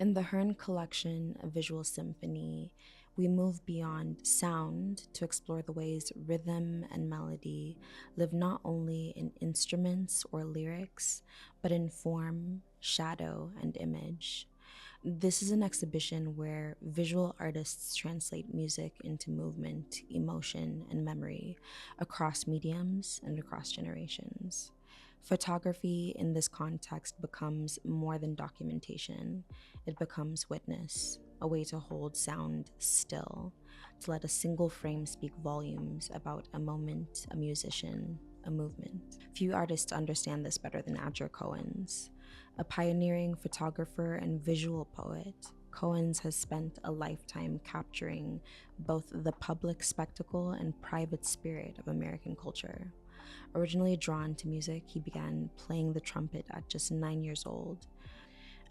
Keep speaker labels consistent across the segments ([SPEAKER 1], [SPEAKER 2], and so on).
[SPEAKER 1] In the Hearn collection, A Visual Symphony, we move beyond sound to explore the ways rhythm and melody live not only in instruments or lyrics, but in form, shadow, and image. This is an exhibition where visual artists translate music into movement, emotion, and memory across mediums and across generations. Photography in this context becomes more than documentation, it becomes witness, a way to hold sound still, to let a single frame speak volumes about a moment, a musician, a movement. Few artists understand this better than Adger Cowans. A pioneering photographer and visual poet, Cowans has spent a lifetime capturing both the public spectacle and private spirit of American culture. Originally drawn to music, he began playing the trumpet at just 9 years old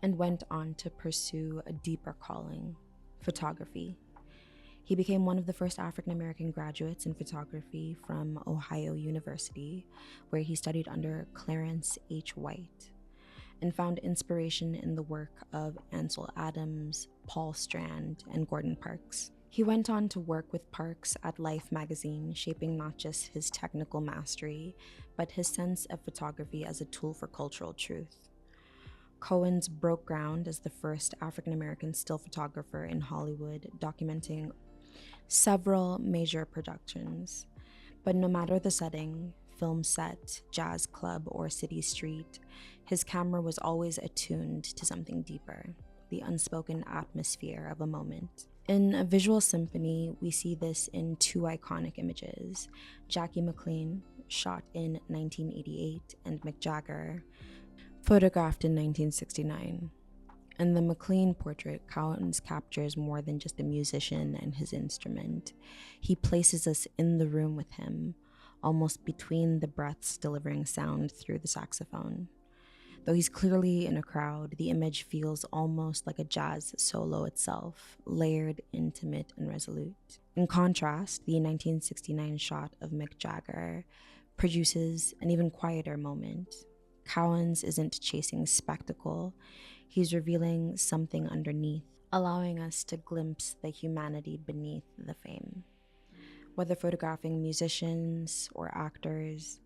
[SPEAKER 1] and went on to pursue a deeper calling, photography. He became one of the first African American graduates in photography from Ohio University, where he studied under Clarence H. White and found inspiration in the work of Ansel Adams, Paul Strand, and Gordon Parks. He went on to work with Parks at Life magazine, shaping not just his technical mastery, but his sense of photography as a tool for cultural truth. Cowans broke ground as the first African American still photographer in Hollywood, documenting several major productions. But no matter the setting, film set, jazz club, or city street, his camera was always attuned to something deeper, the unspoken atmosphere of a moment. In A Visual Symphony, we see this in two iconic images: Jackie McLean, shot in 1988, and Mick Jagger, photographed in 1969. In the McLean portrait, Cowans captures more than just a musician and his instrument. He places us in the room with him, almost between the breaths, delivering sound through the saxophone. Though he's clearly in a crowd, the image feels almost like a jazz solo itself, layered, intimate, and resolute. In contrast, the 1969 shot of Mick Jagger produces an even quieter moment. Cowans isn't chasing spectacle, he's revealing something underneath, allowing us to glimpse the humanity beneath the fame. Whether photographing musicians or actors,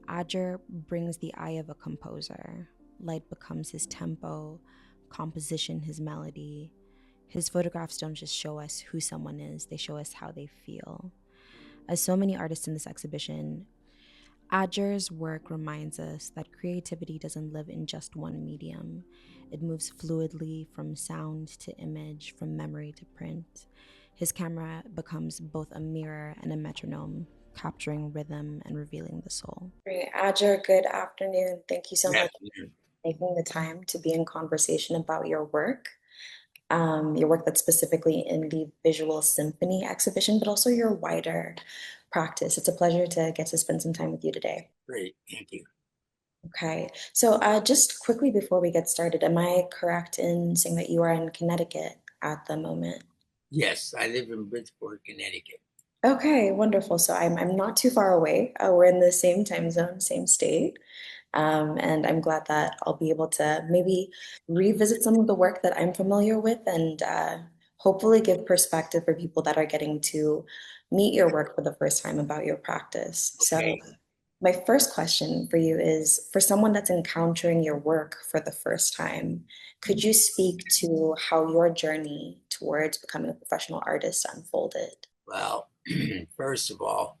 [SPEAKER 1] Adger brings the eye of a composer. Light becomes his tempo, composition his melody. His photographs don't just show us who someone is, they show us how they feel. As so many artists in this exhibition, Adger's work reminds us that creativity doesn't live in just one medium. It moves fluidly from sound to image, from memory to print. His camera becomes both a mirror and a metronome, capturing rhythm and revealing the soul. Great. Adger, good afternoon. Thank you so
[SPEAKER 2] Yeah.
[SPEAKER 1] much for making the time to be in conversation about your work that's specifically in the Visual Symphony exhibition, but also your wider practice. It's a pleasure to get to spend some time with you today.
[SPEAKER 2] Great. Thank you.
[SPEAKER 1] Okay, so just quickly before we get started, am I correct in saying that you are in Connecticut at the moment?
[SPEAKER 2] Yes, I live in Bridgeport, Connecticut.
[SPEAKER 1] Okay, wonderful. So I'm not too far away. We're in the same time zone, same state. And I'm glad that I'll be able to maybe revisit some of the work that I'm familiar with and hopefully give perspective for people that are getting to meet your work for the first time about your practice. So
[SPEAKER 2] Okay.
[SPEAKER 1] my first question for you is, for someone that's encountering your work for the first time, could you speak to how your journey towards becoming a professional artist unfolded?
[SPEAKER 2] Well, first of all,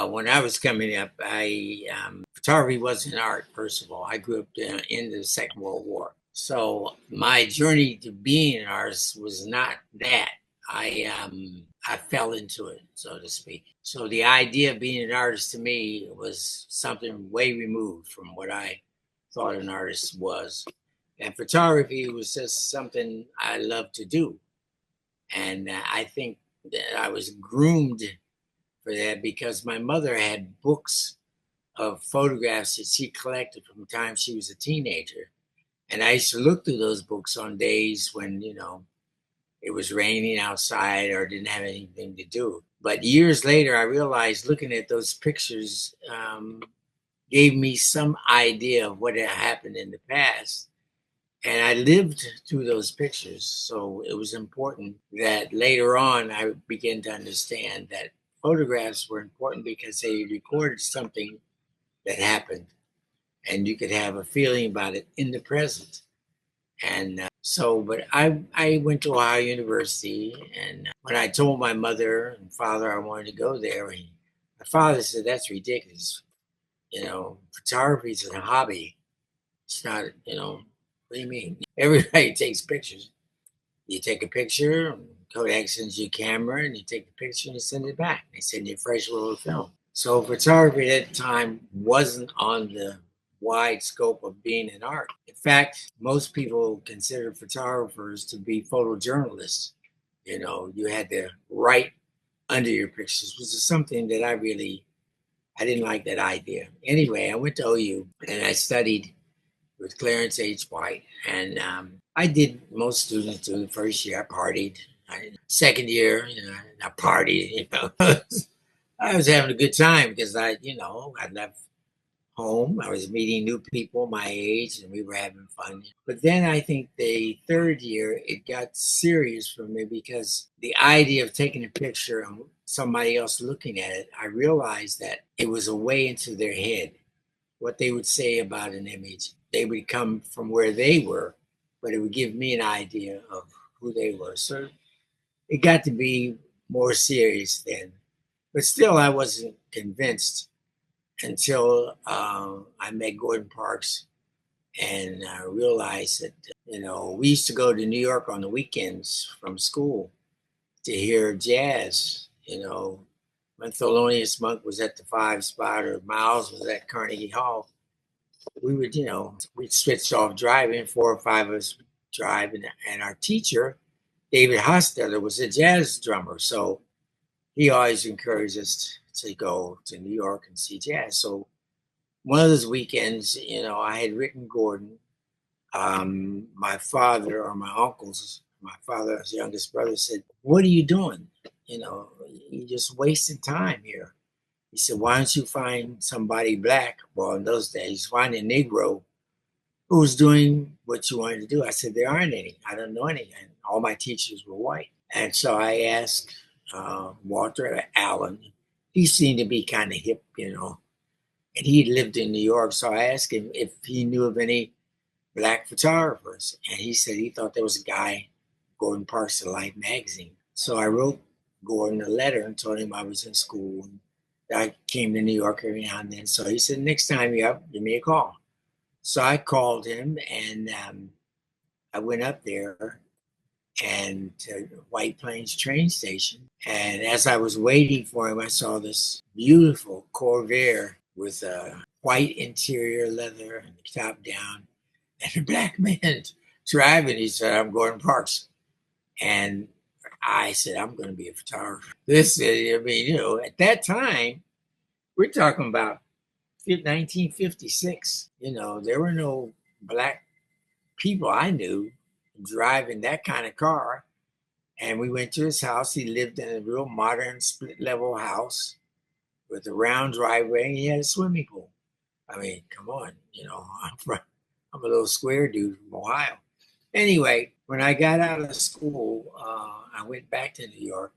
[SPEAKER 2] when I was coming up, I photography wasn't art. First of all, I grew up in the Second World War, so my journey to being an artist was not that. I fell into it, so to speak. So the idea of being an artist to me was something way removed from what I thought an artist was. And photography was just something I loved to do. And I think that I was groomed for that because my mother had books of photographs that she collected from the time she was a teenager. And I used to look through those books on days when, it was raining outside or didn't have anything to do. But years later, I realized looking at those pictures gave me some idea of what had happened in the past. And I lived through those pictures. So it was important that later on I began to understand that photographs were important because they recorded something that happened and you could have a feeling about it in the present. And but I went to Ohio University, and when I told my mother and father I wanted to go there, my father said, "That's ridiculous. Photography is a hobby. It's not, what do you mean? Everybody takes pictures. You take a picture, Kodak sends you a camera, and you take the picture and you send it back. They send you a fresh roll of film. So photography at that time wasn't on the wide scope of being an art. In fact, most people consider photographers to be photojournalists. You had to write under your pictures, which is something that I didn't like that idea. Anyway, I went to OU and I studied with Clarence H. White. And I did most students do the first year. I partied. Second year, I partied. I was having a good time because I left home. I was meeting new people my age, and we were having fun. But then I think the third year it got serious for me because the idea of taking a picture and somebody else looking at it, I realized that it was a way into their head what they would say about an image. They would come from where they were, but it would give me an idea of who they were. So it got to be more serious then. But still, I wasn't convinced until I met Gordon Parks and I realized that, we used to go to New York on the weekends from school to hear jazz. When Thelonious Monk was at the Five Spot or Miles was at Carnegie Hall, we would, we'd switch off driving, four or five of us would drive, and our teacher, David Hostetter, was a jazz drummer. So he always encouraged us to go to New York and see jazz. So one of those weekends, I had written Gordon. My father or my uncles, my father's youngest brother said, "What are you doing? You just wasting time here." He said, "Why don't you find somebody black?" Well, in those days, find a Negro who's doing what you wanted to do. I said, "There aren't any. I don't know any." And all my teachers were white. And so I asked Walter Allen. He seemed to be kind of hip, and he lived in New York. So I asked him if he knew of any black photographers. And he said he thought there was a guy, Gordon Parks of Life magazine. So I wrote Gordon a letter and told him I was in school and I came to New York every now and then. So he said, "Next time you're up, give me a call." So I called him and I went up there and to White Plains train station. And as I was waiting for him, I saw this beautiful Corvair with a white interior leather and the top down and a black man driving. He said, "I'm Gordon Parks." And I said, "I'm going to be a photographer." At that time, we're talking about 1956. There were no black people I knew driving that kind of car. And we went to his house. He lived in a real modern split level house with a round driveway, and he had a swimming pool. I mean, come on, I'm a little square dude from Ohio. Anyway, when I got out of school, I went back to New York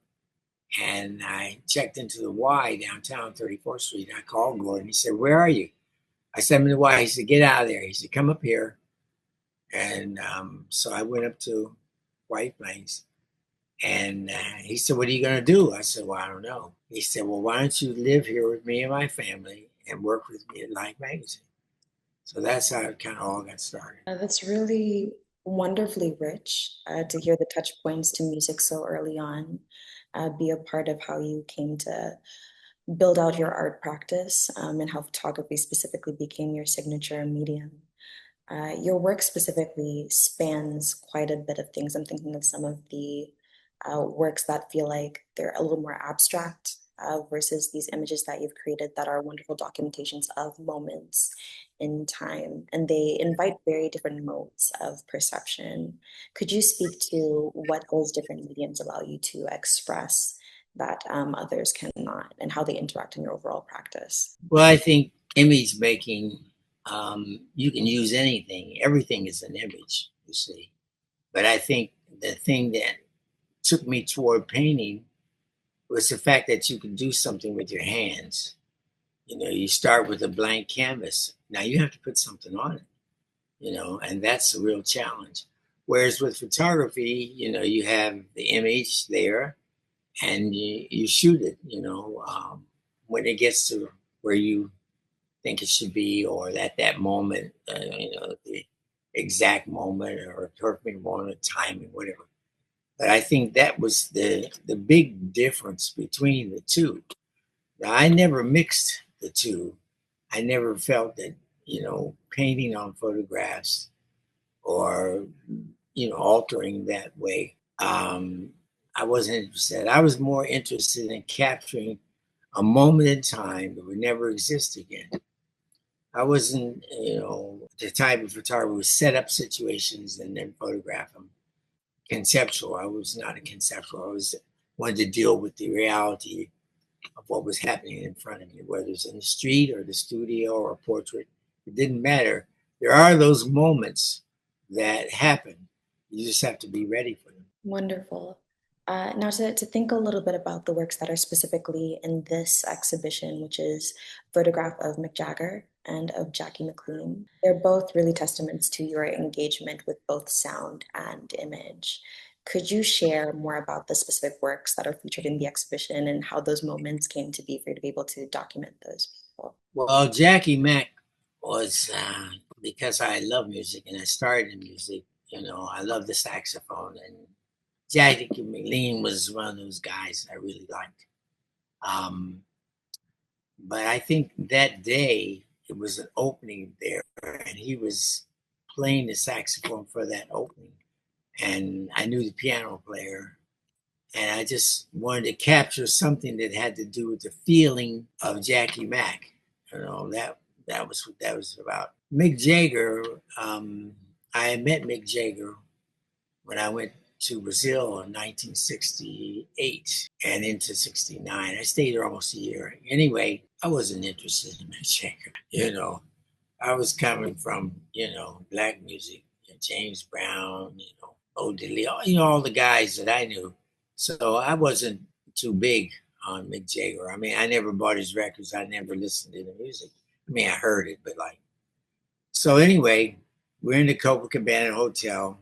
[SPEAKER 2] and I checked into the Y downtown, 34th Street. I called Gordon. He said, "Where are you?" I said, "I'm in the Y." He said, "Get out of there." He said, "Come up here." And so I went up to White Plains. And he said, "What are you going to do?" I said, "Well, I don't know." He said, "Well, why don't you live here with me and my family and work with me at Life Magazine?" So that's how it kind of all got started.
[SPEAKER 1] That's really wonderfully rich to hear the touch points to music so early on, be a part of how you came to build out your art practice and how photography specifically became your signature medium. Your work specifically spans quite a bit of things. I'm thinking of some of the works that feel like they're a little more abstract versus these images that you've created that are wonderful documentations of moments in time. And they invite very different modes of perception. Could you speak to what those different mediums allow you to express that others cannot and how they interact in your overall practice?
[SPEAKER 2] Well, I think image making, you can use anything. Everything is an image. you see. But I think the thing that took me toward painting was the fact that you can do something with your hands. You know, you start with a blank canvas. Now you have to put something on it, you know, and that's a real challenge. Whereas with photography, you know, you have the image there and you shoot it, you know, when it gets to where you think it should be, or at that moment, you know, the exact moment or perfect moment, timing, whatever. But I think that was the big difference between the two. Now, I never mixed the two. I never felt that, you know, painting on photographs or, you know, altering that way. I wasn't interested. I was more interested in capturing a moment in time that would never exist again. I wasn't, you know, the type of photographer who would set up situations and then photograph them. Conceptual. I was not a conceptual. I was wanted to deal with the reality of what was happening in front of me, whether it's in the street or the studio or a portrait. It didn't matter. There are those moments that happen. You just have to be ready for them.
[SPEAKER 1] Wonderful. Now, to think a little bit about the works that are specifically in this exhibition, which is photograph of Mick Jagger and of Jackie McLean, they're both really testaments to your engagement with both sound and image. Could you share more about the specific works that are featured in the exhibition and how those moments came to be for you to be able to document those people?
[SPEAKER 2] Well, Jackie Mack was because I love music and I started in music. You know, I love the saxophone, and Jackie McLean was one of those guys I really liked. Um, but I think that day it was an opening there, and he was playing the saxophone for that opening, and I knew the piano player, and I just wanted to capture something that had to do with the feeling of Jackie Mack. You know, that was what that was about. Mick Jagger, I had met Mick Jagger when I went to Brazil in 1968 and into 69. I stayed there almost a year. Anyway, I wasn't interested in Mick Jagger. You know, I was coming from, you know, black music, you know, James Brown, you know, O'Delay, you know, all the guys that I knew. So I wasn't too big on Mick Jagger. I mean, I never bought his records. I never listened to the music. I mean, I heard it, but like, so anyway, we're in the Copacabana Hotel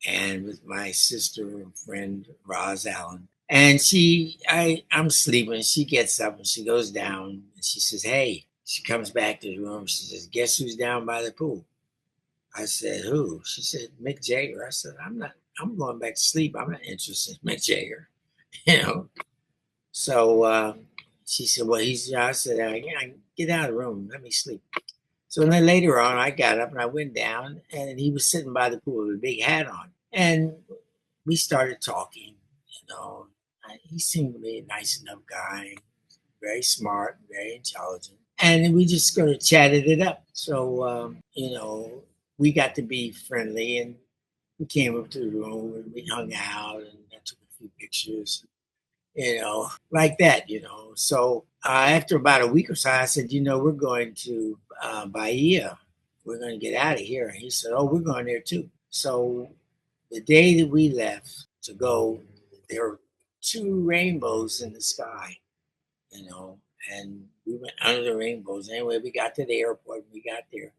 [SPEAKER 2] and with my sister and friend Roz Allen. And I'm sleeping. She gets up and she goes down and she says, "Hey," she comes back to the room. She says, "Guess who's down by the pool?" I said, "Who?" She said, "Mick Jagger." I said, "I'm not, I'm going back to sleep. I'm not interested in Mick Jagger." You know? So she said, "Well, he's," I said, "Yeah, get out of the room. Let me sleep." So then later on, I got up and I went down, and he was sitting by the pool with a big hat on. And we started talking, you know. He seemed to be a nice enough guy, very smart, very intelligent. And we just sort of chatted it up. So, you know, we got to be friendly, and we came up to the room and we hung out and I took a few pictures, you know, like that, you know. So after about a week or so, I said, you know, we're going to Bahia. We're going to get out of here. And he said, oh, we're going there too. So the day that we left to go, there were two rainbows in the sky, you know, and we went under the rainbows. Anyway, we got to the airport. We got there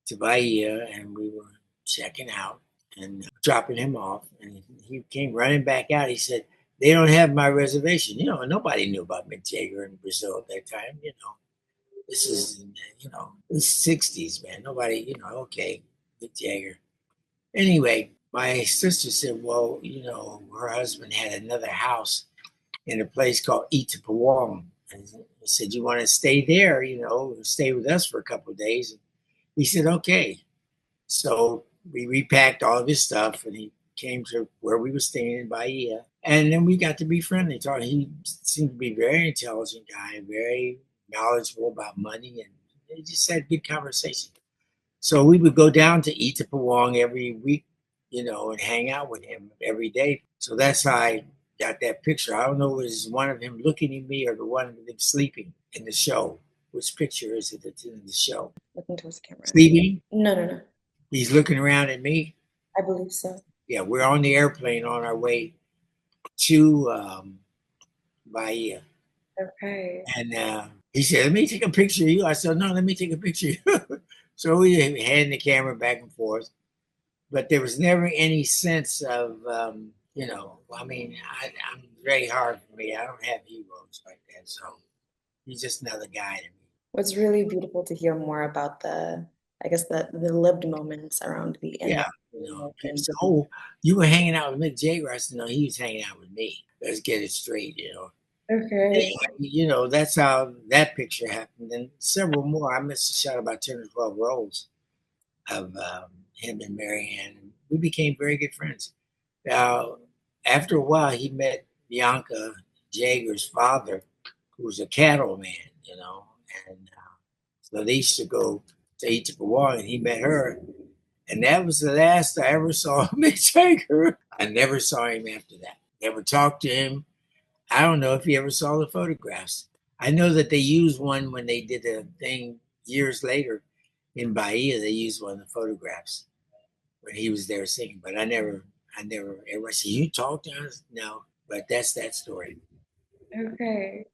[SPEAKER 2] to Bahia and we were checking out and dropping him off. And he came running back out. He said, they don't have my reservation. You know, nobody knew about Mick Jagger in Brazil at that time. You know, this is, you know, the 60s, man. Nobody, you know, okay, Mick Jagger. Anyway, my sister said, well, you know, her husband had another house in a place called Itapawong. And he said, you want to stay there, you know, stay with us for a couple of days? And he said, okay. So we repacked all of his stuff and he came to where we were staying in Bahia. And then we got to be friendly. He seemed to be a very intelligent guy, very knowledgeable about money, and he just had good conversation. So we would go down to Itapawong every week, you know, and hang out with him every day. So that's how I got that picture. I don't know if it was one of him looking at me or the one of him sleeping in the show. Which picture is it that's in the show?
[SPEAKER 1] Looking towards the camera.
[SPEAKER 2] Sleeping?
[SPEAKER 1] No, no, no.
[SPEAKER 2] He's looking around at me.
[SPEAKER 1] I believe so.
[SPEAKER 2] Yeah, we're on the airplane on our way to Bahia.
[SPEAKER 1] Okay.
[SPEAKER 2] And he said, "Let me take a picture of you." I said, "No, let me take a picture of you." So we had the camera back and forth, but there was never any sense of, I mean, I'm very hard for me. I don't have heroes like that. So he's just another guy to me.
[SPEAKER 1] It's really beautiful to hear more about I guess the lived moments around the
[SPEAKER 2] Yeah.
[SPEAKER 1] inner
[SPEAKER 2] People
[SPEAKER 1] and
[SPEAKER 2] say, "Oh, you were hanging out with Mick Jagger." I said, "No, he was hanging out with me. Let's get it straight, you know."
[SPEAKER 1] okay.
[SPEAKER 2] Anyway, that's how that picture happened. And several more. I must have shot about 10 or 12 rolls of him and Marianne. And we became very good friends. Now, after a while, he met Bianca Jagger's father, who was a cattleman, and so they used to go to eat to and he met her. And that was the last I ever saw Mick Jagger. I never saw him after that. Never talked to him. I don't know if he ever saw the photographs. I know that they used one when they did a thing years later in Bahia. They used one of the photographs when he was there singing, but everyone said, "You talked to us?" No, but that's that story.
[SPEAKER 1] Okay.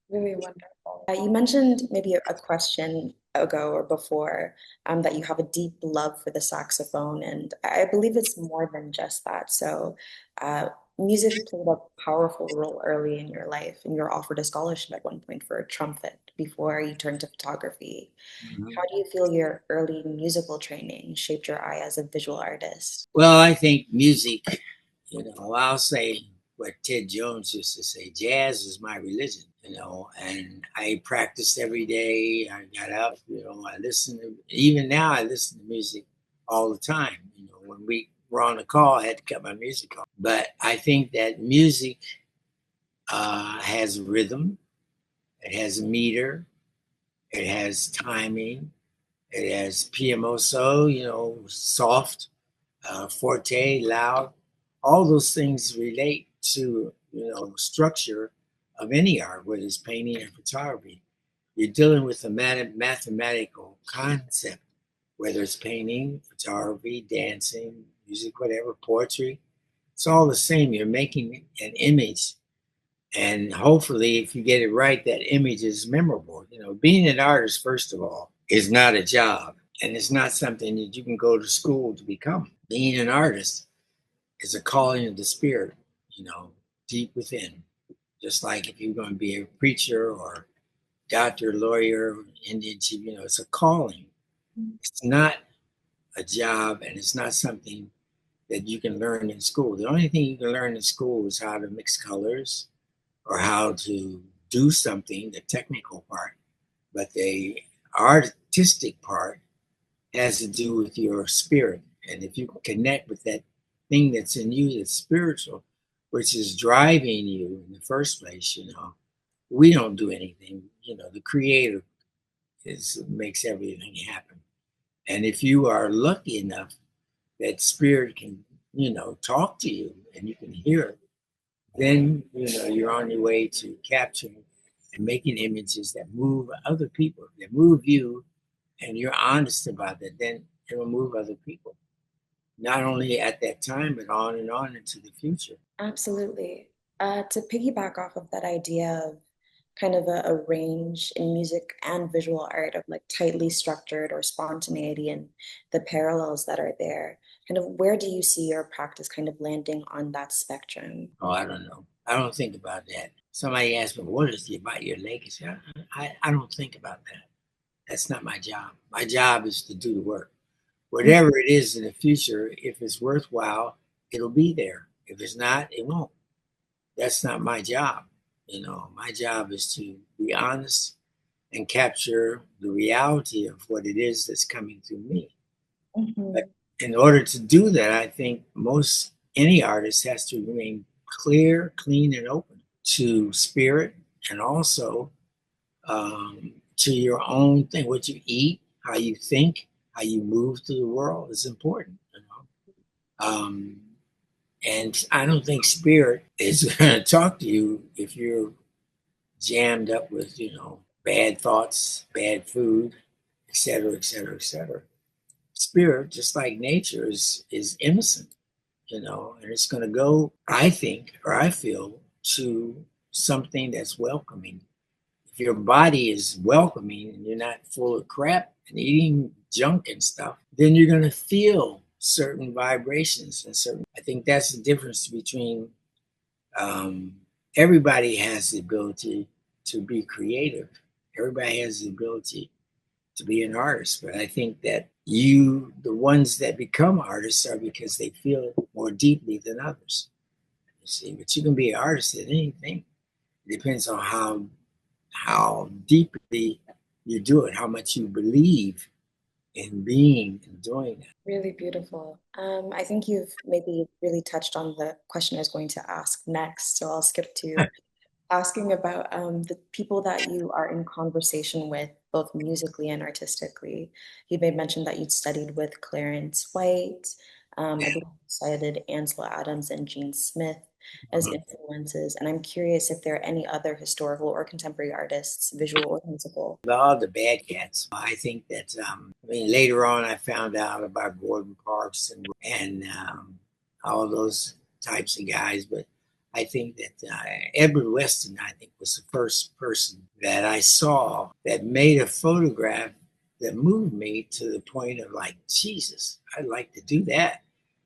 [SPEAKER 1] Really wonderful. You mentioned maybe a question ago or before that you have a deep love for the saxophone, and I believe it's more than just that. So, uh, music played a powerful role early in your life, and you were offered a scholarship at one point for a trumpet before you turned to photography.
[SPEAKER 2] Mhm.
[SPEAKER 1] How do you feel your early musical training shaped your eye as a visual artist?
[SPEAKER 2] Well, I think music, I'll say what Ted Jones used to say, jazz is my religion, and I practiced every day. I got up, I listened to, even now I listen to music all the time. When we were on the call, I had to cut my music off. But I think that music has rhythm, it has meter, it has timing, it has PMOSO, soft, forte, loud. All those things relate to structure of any art, whether it's painting or photography. You're dealing with a mathematical concept, whether it's painting, photography, dancing, music, whatever, poetry. It's all the same. You're making an image, and hopefully, if you get it right, that image is memorable. Being an artist, first of all, is not a job, and it's not something that you can go to school to become. Being an artist is a calling of the spirit, deep within. Just like if you're going to be a preacher or doctor, lawyer, Indian chief, it's a calling. It's not a job, and it's not something that you can learn in school. The only thing you can learn in school is how to mix colors or how to do something, the technical part. But the artistic part has to do with your spirit. And if you connect with that thing that's in you that's spiritual, which is driving you in the first place, we don't do anything. The creator makes everything happen. And if you are lucky enough that spirit can, talk to you and you can hear it, then you're on your way to capturing and making images that move other people, that move you, and you're honest about that, then it'll move other people. Not only at that time, but on and on into the future.
[SPEAKER 1] Absolutely. To piggyback off of that idea of kind of a range in music and visual art of like tightly structured or spontaneity and the parallels that are there, kind of where do you see your practice kind of landing on that spectrum?
[SPEAKER 2] Oh, I don't know. I don't think about that. Somebody asked me, "What is it about your legacy?" I don't think about that. That's not my job. My job is to do the work. Whatever it is in the future, if it's worthwhile, it'll be there. If it's not, it won't. That's not my job. My job is to be honest and capture the reality of what it is that's coming through me. But
[SPEAKER 1] Mhm.
[SPEAKER 2] in order to do that, I think most any artist has to remain clear, clean, and open to spirit and also to your own thing. What you eat, how you think, how you move through the world is important. And I don't think spirit is going to talk to you if you're jammed up with, bad thoughts, bad food, et cetera, et cetera, et cetera. spirit, just like nature, is innocent, and it's going to go, I think, or I feel, to something that's welcoming. If your body is welcoming and you're not full of crap and eating junk and stuff, then you're going to feel certain vibrations and certain. I think that's the difference between. Um, Everybody has the ability to be creative. Everybody has the ability to be an artist, but I think that the ones that become artists, are because they feel it more deeply than others. You see, but you can be an artist at anything. It depends on how deeply you do it, how much you believe in being and doing it.
[SPEAKER 1] Really beautiful. I think you've maybe really touched on the question I was going to ask next, so I'll skip to asking about the people that you are in conversation with, both musically and artistically. You made mention that you'd studied with Clarence White. I believe you cited Ansel Adams and Gene Smith as
[SPEAKER 2] Mhm.
[SPEAKER 1] influences. And I'm curious if there are any other historical or contemporary artists, visual or musical.
[SPEAKER 2] All the bad cats. I think that I mean later on I found out about Gordon Parks and all those types of guys, but I think that Edward Weston, I think, was the first person that I saw that made a photograph that moved me to the point of like, Jesus, I'd like to do that.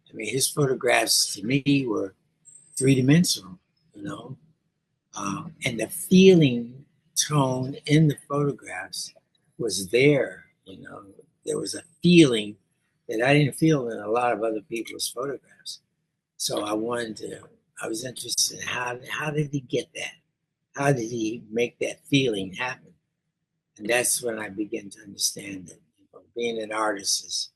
[SPEAKER 2] I mean, his photographs to me were three dimensional, you know, and the feeling tone in the photographs was there. There was a feeling that I didn't feel in a lot of other people's photographs. So I was interested in how did he get that? How did he make that feeling happen? And that's when I began to understand that being an artist is,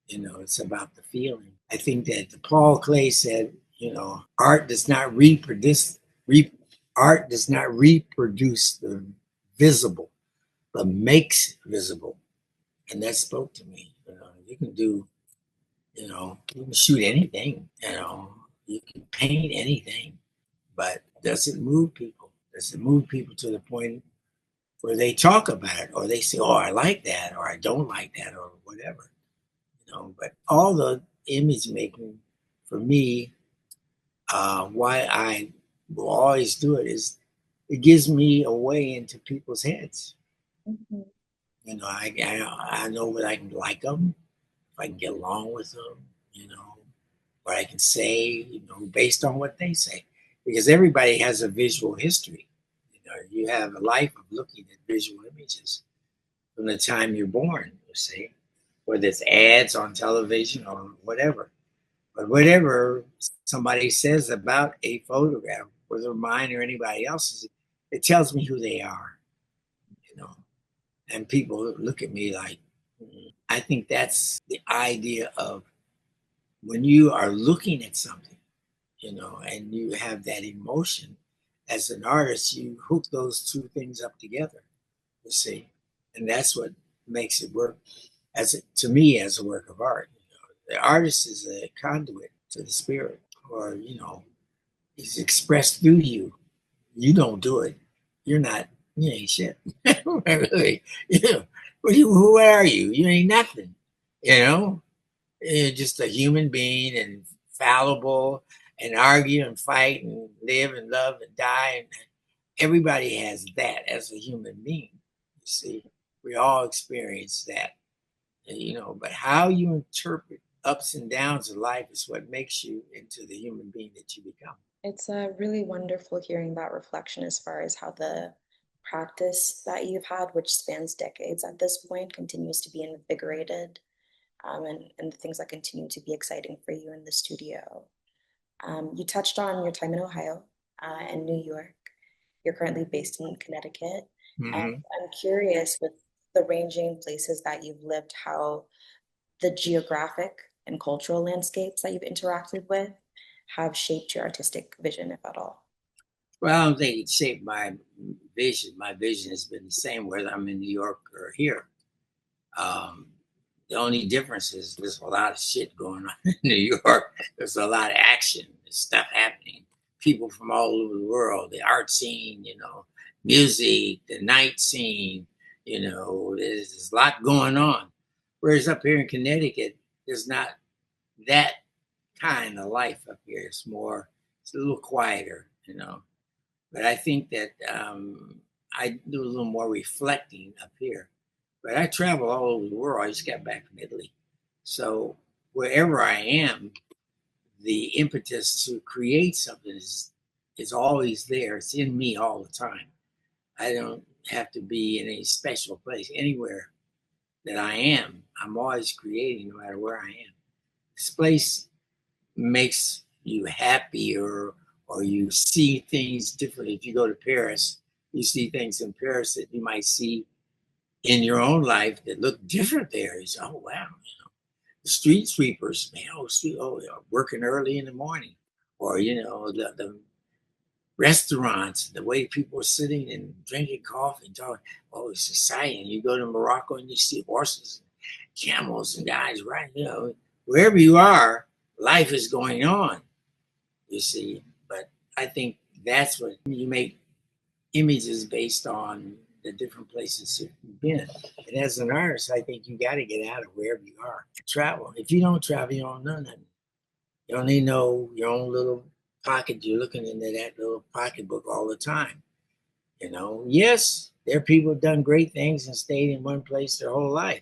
[SPEAKER 2] it's about the feeling. I think that Paul Clay said, art does not reproduce, re, art does not reproduce the visible, but makes visible. And that spoke to me. You can do, you can shoot anything, you can paint anything, but does it move people? Does it move people to the point where they talk about it, or they say, "Oh, I like that," or "I don't like that," or whatever. But all the image making for me, why I will always do it is it gives me a way into people's heads.
[SPEAKER 1] Mhm.
[SPEAKER 2] I know what I can like them, if I can get along with them, what I can say, based on what they say, because everybody has a visual history. You have a life of looking at visual images from the time you're born. You see, whether it's ads on television or whatever. But whatever somebody says about a photograph, whether mine or anybody else's, it tells me who they are, you know. And people look at me like, I think that's the idea of when you are looking at something, and you have that emotion as an artist, you hook those two things up together, you see. And that's what makes it work to me as a work of art. The artist is a conduit to the spirit, or it's expressed through you. You don't do it. You're not. You ain't shit. Really. Who are you? You ain't nothing. You know. You're just a human being and fallible and argue and fight and live and love and die. And everybody has that as a human being. You see, we all experience that. But how you interpret ups and downs of life is what makes you into the human being that you become.
[SPEAKER 1] It's really wonderful hearing that reflection as far as how the practice that you've had, which spans decades at this point, continues to be invigorated, and the things that continue to be exciting for you in the studio. You touched on your time in Ohio and New York. You're currently based in Connecticut. And
[SPEAKER 2] Mm-hmm.
[SPEAKER 1] I'm curious, with the ranging places that you've lived, how the geographic and cultural landscapes that you've interacted with have shaped your artistic vision, if at all.
[SPEAKER 2] Well, I don't think it shaped my vision. My vision has been the same whether I'm in New York or here. Um, the only difference is there's a lot of shit going on in New York. There's a lot of action. There's stuff happening. People from all over the world, the art scene, music, the night scene, there's a lot going on. Whereas up here in Connecticut, there's not that kind of life up here. It's a little quieter, you know. But I think that I do a little more reflecting up here. But I travel all over the world. I just got back from Italy. So wherever I am, the impetus to create something is always there. It's in me all the time. I don't have to be in a special place. Anywhere that I am, I'm always creating no matter where I am. This place makes you happy or you see things differently. If you go to Paris, you see things in Paris that you might see in your own life that look different there. You say, oh wow, the street sweepers, man, working early in the morning, or the restaurants, the way people are sitting and drinking coffee and talking. Oh, it's exciting. You go to Morocco and you see horses, camels, and guys, right? Wherever you are, life is going on. You see, but I think that's what you make images based on the different places you've been. And as an artist, I think you got to get out of wherever you are. Travel. If you don't travel, you don't know nothing. You only know your own little pocket. You're looking into that little pocketbook all the time. Yes, there are people who've done great things and stayed in one place their whole life.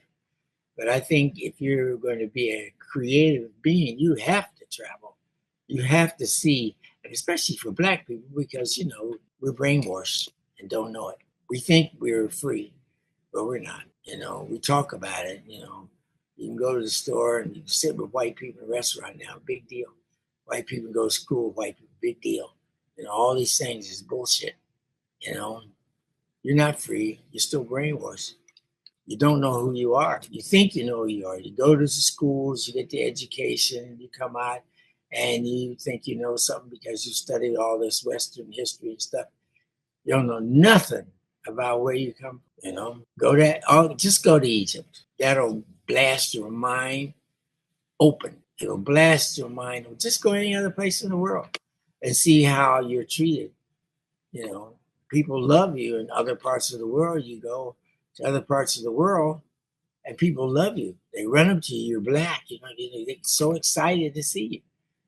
[SPEAKER 2] But I think if you're going to be a creative being, you have to travel. You have to see, and especially for Black people, because, we're brainwashed and don't know it. We think we're free, but we're not. We talk about it. You can go to the store and you can sit with white people in a restaurant now, big deal. White people go to school with white people, big deal. All these things is bullshit. You're not free. You're still brainwashed. You don't know who you are. You think you know who you are. You go to the schools, you get the education, you come out, and you think you know something because you studied all this Western history and stuff. You don't know nothing about where you come from. Just go to Egypt. That'll blast your mind open. It'll blast your mind. Just go any other place in the world and see how you're treated. People love you in other parts of the world. You go to other parts of the world and people love you. They run up to you. You're Black. They're so excited to see you.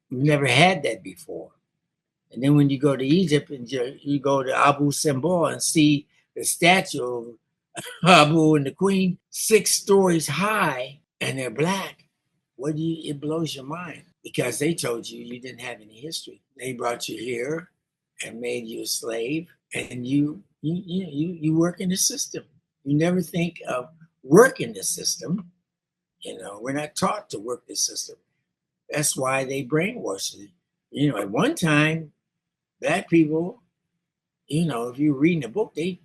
[SPEAKER 2] You've never had that before. And then when you go to Egypt and you go to Abu Simbel and see the statue of Abu and the Queen 6 stories high, and they're Black, it blows your mind because they told you didn't have any history. They brought you here and made you a slave, and you work in the system. You never think of working the system. We're not taught to work the system. That's why they brainwash it. At one time, Black people, if you're reading a book, they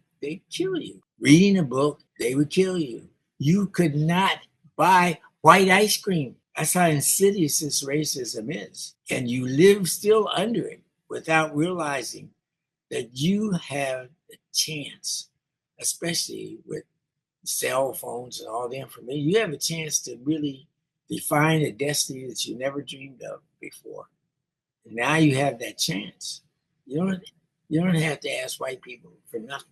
[SPEAKER 2] kill you. Reading a book, they would kill you. You could not buy white ice cream. That's how insidious this racism is. And you live still under it without realizing that you have the chance, especially with cell phones and all the information, you have a chance to really define a destiny that you never dreamed of before. And now you have that chance. You don't have to ask white people for nothing.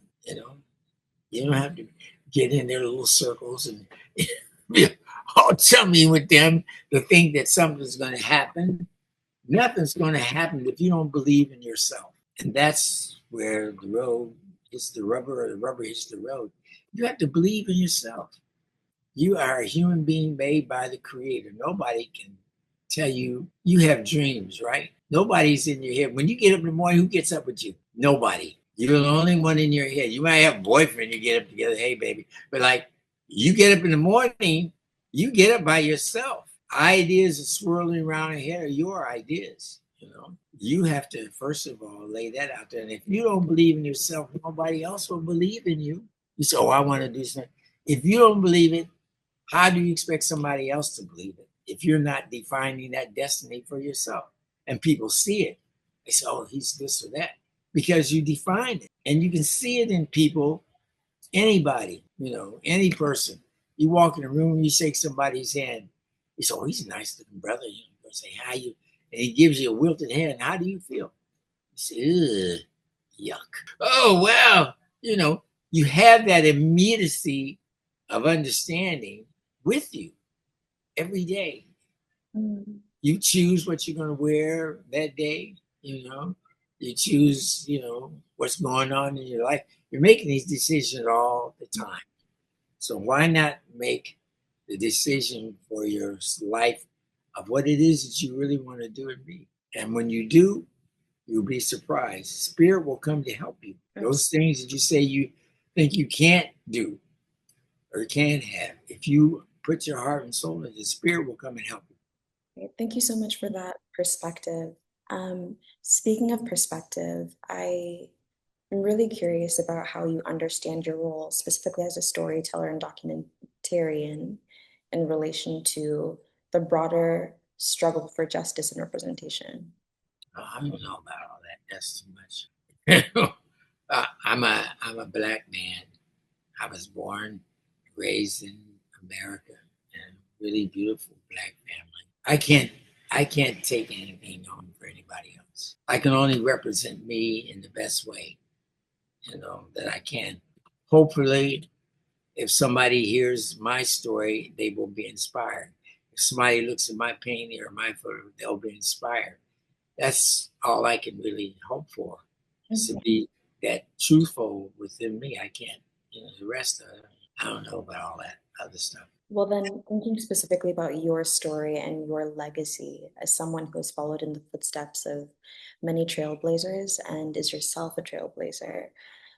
[SPEAKER 2] You don't have to get in their little circles and all chummy with them to think that something's going to happen. Nothing's going to happen if you don't believe in yourself. And that's where the road hits the rubber or the rubber hits the road. You have to believe in yourself. You are a human being made by the Creator. Nobody can tell you have dreams, right? Nobody's in your head. When you get up in the morning, who gets up with you? Nobody. You're the only one in your head. You might have a boyfriend, you get up together, hey, baby. But like, you get up in the morning, you get up by yourself. Ideas are swirling around your head are your ideas. You have to, first of all, lay that out there. And if you don't believe in yourself, nobody else will believe in you. You say, oh, I want to do something. If you don't believe it, how do you expect somebody else to believe it if you're not defining that destiny for yourself? And people see it. They say, oh, he's this or that. Because you defined it. And you can see it in people, anybody, any person. You walk in a room, you shake somebody's hand. You say, oh, he's a nice looking brother. You say, how you? And he gives you a wilted hand. How do you feel? You say, ugh, yuck. Oh, wow. You have that immediacy of understanding with you every day.
[SPEAKER 1] Mm.
[SPEAKER 2] You choose what you're going to wear that day, you choose, what's going on in your life. You're making these decisions all the time. So why not make the decision for your life of what it is that you really want to do and be? And when you do, you'll be surprised. Spirit will come to help you. Those things that you say you think you can't do or can't have, if you put your heart and soul in, the Spirit will come and help you.
[SPEAKER 1] Great. Thank you so much for that perspective. Speaking of perspective, I'm really curious about how you understand your role, specifically as a storyteller and documentarian, in relation to the broader struggle for justice and representation.
[SPEAKER 2] I don't know about all that. That's too much. I'm a black man. I was born, raised in America, in a really beautiful black family. I can't take anything on for anybody else. I can only represent me in the best way, that I can. Hopefully, if somebody hears my story, they will be inspired. If somebody looks at my painting or my photo, they'll be inspired. That's all I can really hope for, is to be that truthful within me. I can't, the rest of it, I don't know about all that other stuff.
[SPEAKER 1] Well, then, thinking specifically about your story and your legacy as someone who has followed in the footsteps of many trailblazers and is yourself a trailblazer,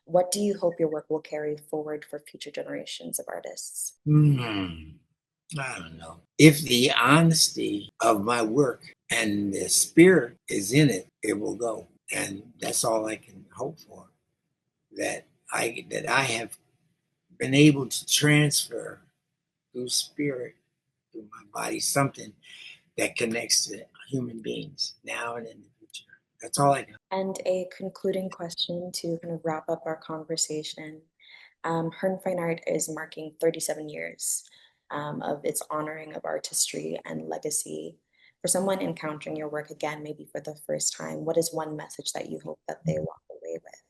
[SPEAKER 1] what do you hope your work will carry forward for future generations of artists?
[SPEAKER 2] I don't know. If the honesty of my work and the spirit is in it, it will go. And that's all I can hope for. That I have been able to transfer through spirit, through my body, something that connects to human beings now and in the future. That's all I know.
[SPEAKER 1] And a concluding question to kind of wrap up our conversation. Hearn Fine Art is marking 37 years of its honoring of artistry and legacy. For someone encountering your work again, maybe for the first time, what is one message that you hope that they walk away with?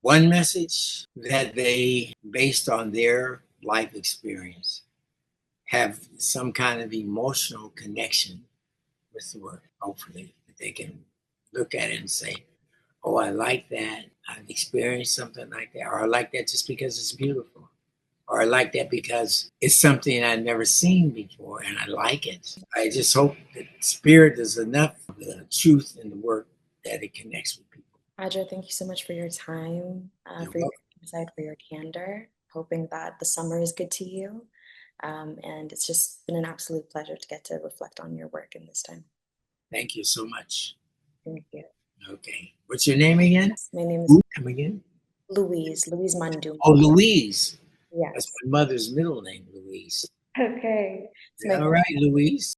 [SPEAKER 2] One message that they, based on their life experience, have some kind of emotional connection with the work. Hopefully, that they can look at it and say, "Oh, I like that. I've experienced something like that," or "I like that just because it's beautiful," or "I like that because it's something I've never seen before and I like it." I just hope that spirit is enough of the truth in the work that it connects with people.
[SPEAKER 1] Adger, thank you so much for your time,
[SPEAKER 2] You're
[SPEAKER 1] for your
[SPEAKER 2] welcome.
[SPEAKER 1] insight, for your candor. Hoping that the summer is good to you. And it's just been an absolute pleasure to get to reflect on your work in this time.
[SPEAKER 2] Thank you so much.
[SPEAKER 1] Thank you.
[SPEAKER 2] Okay. What's your name again?
[SPEAKER 1] Yes, my name is
[SPEAKER 2] Who? Come again?
[SPEAKER 1] Louise Manduma.
[SPEAKER 2] Oh, Louise. That's
[SPEAKER 1] Yes.
[SPEAKER 2] my mother's middle name, Louise.
[SPEAKER 1] Okay. It's my
[SPEAKER 2] All right, Louise.